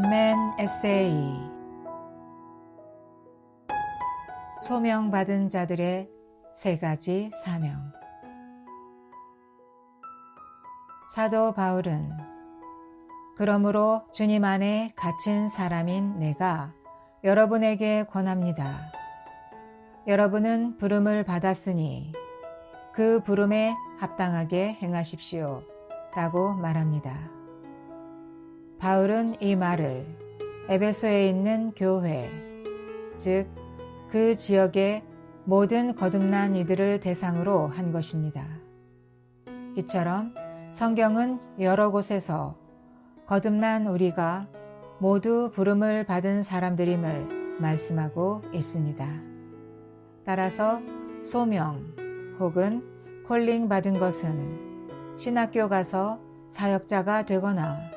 원맨 에세이 소명받은 자들의 세 가지 사명. 사도 바울은 그러므로 주님 안에 갇힌 사람인 내가 여러분에게 권합니다. 여러분은 부름을 받았으니 그 부름에 합당하게 행하십시오 라고 말합니다. 바울은 이 말을 에베소에 있는 교회, 즉 그 지역의 모든 거듭난 이들을 대상으로 한 것입니다. 이처럼 성경은 여러 곳에서 거듭난 우리가 모두 부름을 받은 사람들임을 말씀하고 있습니다. 따라서 소명 혹은 콜링 받은 것은 신학교 가서 사역자가 되거나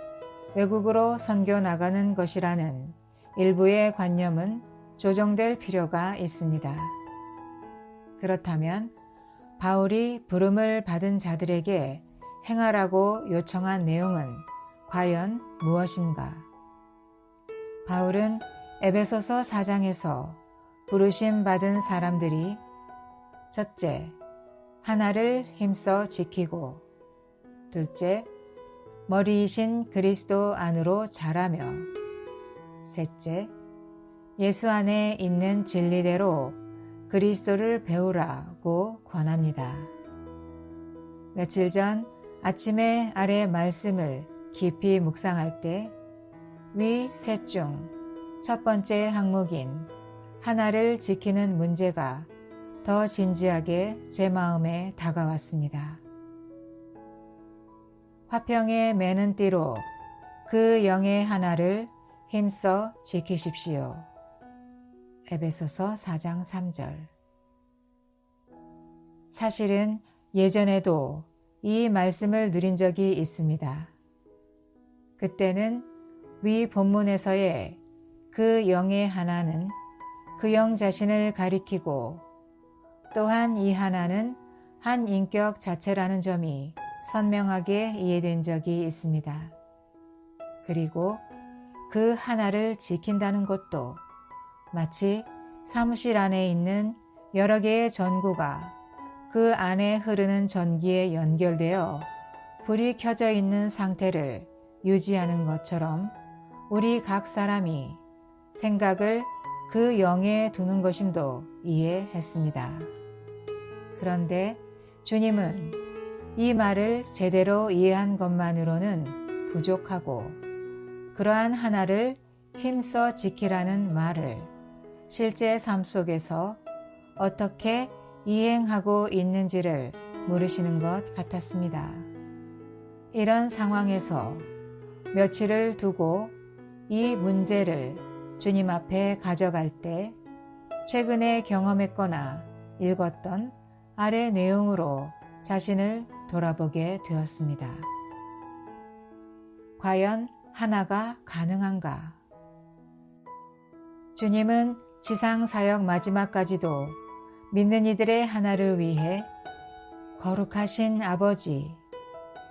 외국으로 선교 나가는 것이라는 일부의 관념은 조정될 필요가 있습니다. 그렇다면 바울이 부름을 받은 자들에게 행하라고 요청한 내용은 과연 무엇인가? 바울은 에베소서 4장에서 부르심 받은 사람들이 첫째, 하나를 힘써 지키고 둘째, 머리이신 그리스도 안으로 자라며 셋째, 예수 안에 있는 진리대로 그리스도를 배우라고 권합니다. 며칠 전 아침에 아래 말씀을 깊이 묵상할 때 위 셋 중 첫 번째 항목인 하나를 지키는 문제가 더 진지하게 제 마음에 다가왔습니다. 화평에 매는 띠로 그 영의 하나를 힘써 지키십시오. 에베소서 4장 3절. 사실은 예전에도 이 말씀을 누린 적이 있습니다. 그때는 위 본문에서의 그 영의 하나는 그 영 자신을 가리키고 또한 이 하나는 한 인격 자체라는 점이 선명하게 이해된 적이 있습니다. 그리고 그 하나를 지킨다는 것도 마치 사무실 안에 있는 여러 개의 전구가 그 안에 흐르는 전기에 연결되어 불이 켜져 있는 상태를 유지하는 것처럼 우리 각 사람이 생각을 그 영에 두는 것임도 이해했습니다. 그런데 주님은 이 말을 제대로 이해한 것만으로는 부족하고 그러한 하나를 힘써 지키라는 말을 실제 삶 속에서 어떻게 이행하고 있는지를 물으시는 것 같았습니다. 이런 상황에서 며칠을 두고 이 문제를 주님 앞에 가져갈 때 최근에 경험했거나 읽었던 아래 내용으로 자신을 돌아보게 되었습니다. 과연 하나가 가능한가? 주님은 지상사역 마지막까지도 믿는 이들의 하나를 위해 거룩하신 아버지,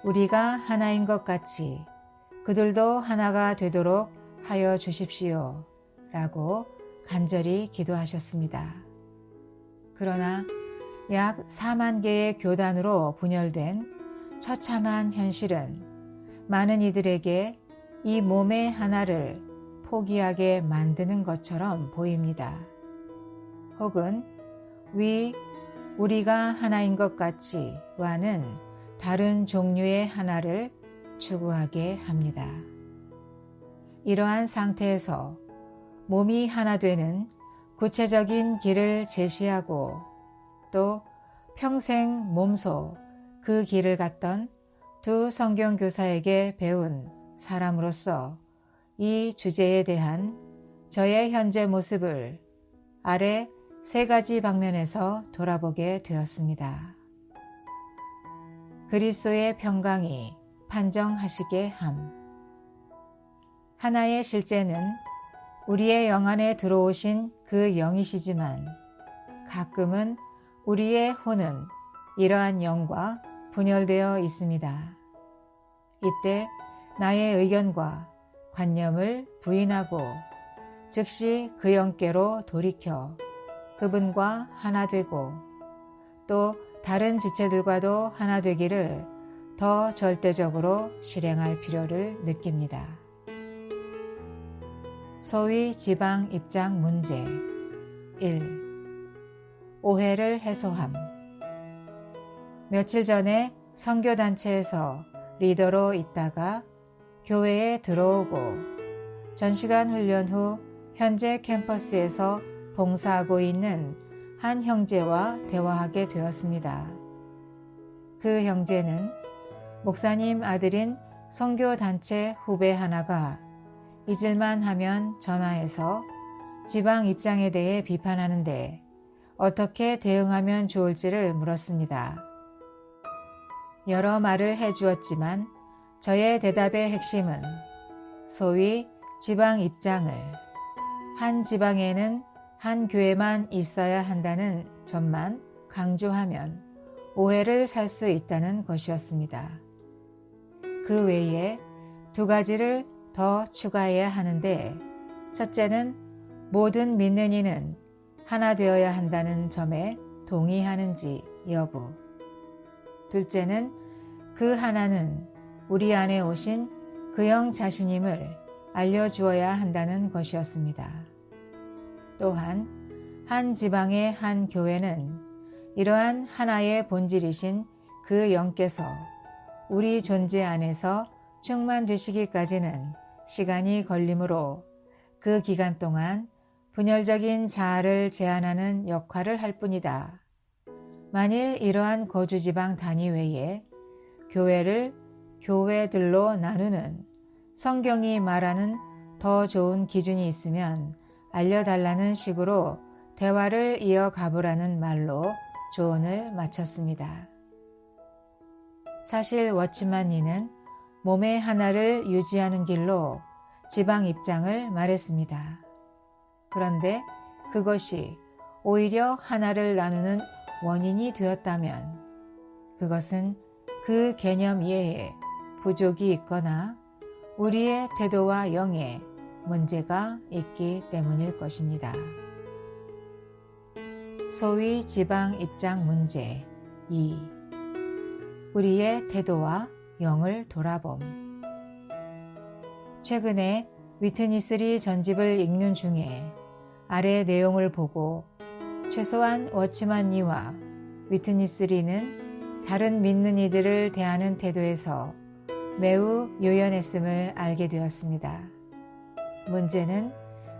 우리가 하나인 것 같이 그들도 하나가 되도록 하여 주십시오 라고 간절히 기도하셨습니다. 그러나 약 4만 개의 교단으로 분열된 처참한 현실은 많은 이들에게 이 몸의 하나를 포기하게 만드는 것처럼 보입니다. 혹은 우리가 하나인 것 같이와는 다른 종류의 하나를 추구하게 합니다. 이러한 상태에서 몸이 하나 되는 구체적인 길을 제시하고 또 평생 몸소 그 길을 갔던 두 성경교사에게 배운 사람으로서 이 주제에 대한 저의 현재 모습을 아래 세 가지 방면에서 돌아보게 되었습니다. 그리스도의 평강이 판정하시게 함. 하나의 실제는 우리의 영 안에 들어오신 그 영이시지만 가끔은 우리의 혼은 이러한 영과 분열되어 있습니다. 이때 나의 의견과 관념을 부인하고 즉시 그 영께로 돌이켜 그분과 하나 되고 또 다른 지체들과도 하나 되기를 더 절대적으로 실행할 필요를 느낍니다. 소위 지방 입장 문제 1. 오해를 해소함. 며칠 전에 선교단체에서 리더로 있다가 교회에 들어오고 전시간 훈련 후 현재 캠퍼스에서 봉사하고 있는 한 형제와 대화하게 되었습니다. 그 형제는 목사님 아들인 선교단체 후배 하나가 잊을만 하면 전화해서 지방 입장에 대해 비판하는데 어떻게 대응하면 좋을지를 물었습니다. 여러 말을 해주었지만 저의 대답의 핵심은 소위 지방 입장을 한 지방에는 한 교회만 있어야 한다는 점만 강조하면 오해를 살 수 있다는 것이었습니다. 그 외에 두 가지를 더 추가해야 하는데 첫째는 모든 믿는 이는 하나 되어야 한다는 점에 동의하는지 여부. 둘째는 그 하나는 우리 안에 오신 그 영 자신임을 알려주어야 한다는 것이었습니다. 또한 한 지방의 한 교회는 이러한 하나의 본질이신 그 영께서 우리 존재 안에서 충만되시기까지는 시간이 걸리므로 그 기간 동안 분열적인 자아를 제한하는 역할을 할 뿐이다. 만일 이러한 거주지방 단위 외에 교회를 교회들로 나누는 성경이 말하는 더 좋은 기준이 있으면 알려달라는 식으로 대화를 이어가보라는 말로 조언을 마쳤습니다. 사실 워치만 리는 몸의 하나를 유지하는 길로 지방 입장을 말했습니다. 그런데 그것이 오히려 하나를 나누는 원인이 되었다면 그것은 그 개념 이해에 부족이 있거나 우리의 태도와 영에 문제가 있기 때문일 것입니다. 소위 지방 입장 문제 2. 우리의 태도와 영을 돌아봄. 최근에 위트니스리 전집을 읽는 중에 아래 내용을 보고 최소한 워치만 리와 위트니스리는 다른 믿는 이들을 대하는 태도에서 매우 요연했음을 알게 되었습니다. 문제는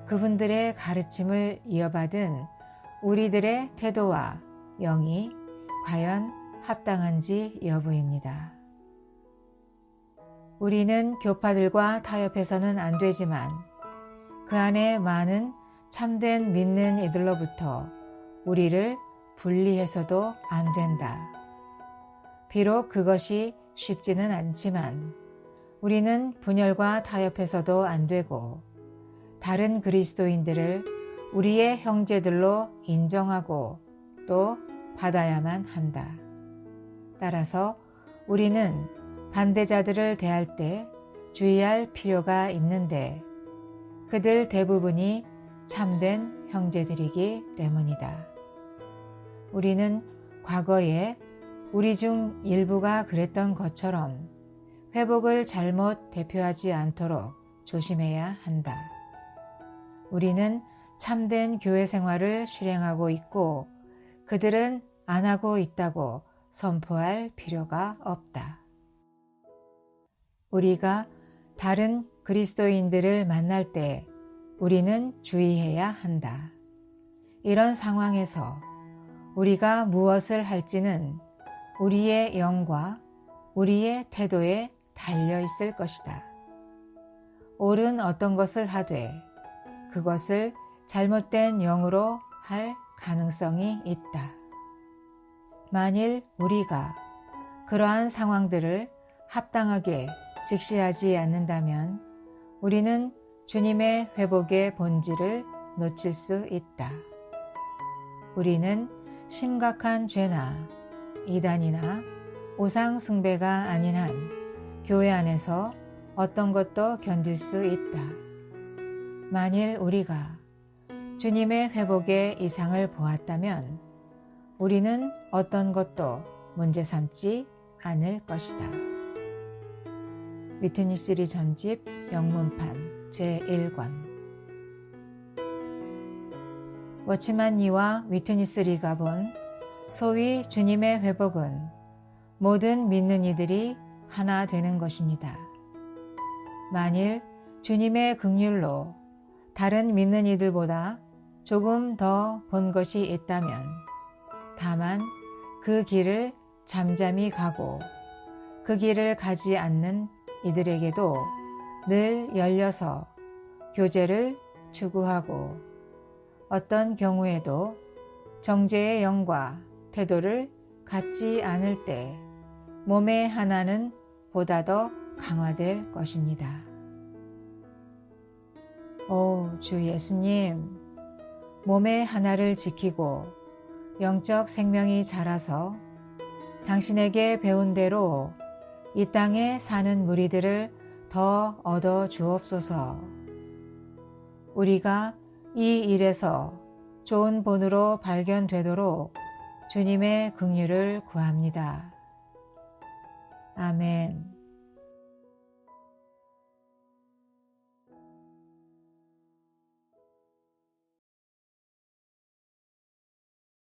그분들의 가르침을 이어받은 우리들의 태도와 영이 과연 합당한지 여부입니다. 우리는 교파들과 타협해서는 안 되지만 그 안에 많은 참된 믿는 이들로부터 우리를 분리해서도 안 된다. 비록 그것이 쉽지는 않지만 우리는 분열과 타협해서도 안 되고 다른 그리스도인들을 우리의 형제들로 인정하고 또 받아야만 한다. 따라서 우리는 반대자들을 대할 때 주의할 필요가 있는데 그들 대부분이 참된 형제들이기 때문이다. 우리는 과거에 우리 중 일부가 그랬던 것처럼 회복을 잘못 대표하지 않도록 조심해야 한다. 우리는 참된 교회 생활을 실행하고 있고 그들은 안 하고 있다고 선포할 필요가 없다. 우리가 다른 그리스도인들을 만날 때 우리는 주의해야 한다. 이런 상황에서 우리가 무엇을 할지는 우리의 영과 우리의 태도에 달려 있을 것이다. 옳은 어떤 것을 하되 그것을 잘못된 영으로 할 가능성이 있다. 만일 우리가 그러한 상황들을 합당하게 직시하지 않는다면 우리는 주님의 회복의 본질을 놓칠 수 있다. 우리는 심각한 죄나 이단이나 우상 숭배가 아닌 한 교회 안에서 어떤 것도 견딜 수 있다. 만일 우리가 주님의 회복의 이상을 보았다면 우리는 어떤 것도 문제 삼지 않을 것이다. 위트니스리 전집 영문판 제1권. 워치만 리와 위트니스 리가 본 소위 주님의 회복은 모든 믿는 이들이 하나 되는 것입니다. 만일 주님의 긍휼로 다른 믿는 이들보다 조금 더 본 것이 있다면 다만 그 길을 잠잠히 가고 그 길을 가지 않는 이들에게도 늘 열려서 교제를 추구하고 어떤 경우에도 정죄의 영과 태도를 갖지 않을 때 몸의 하나는 보다 더 강화될 것입니다. 오 주 예수님, 몸의 하나를 지키고 영적 생명이 자라서 당신에게 배운 대로 이 땅에 사는 무리들을 더 얻어 주옵소서. 우리가 이 일에서 좋은 본으로 발견되도록 주님의 긍휼을 구합니다. 아멘.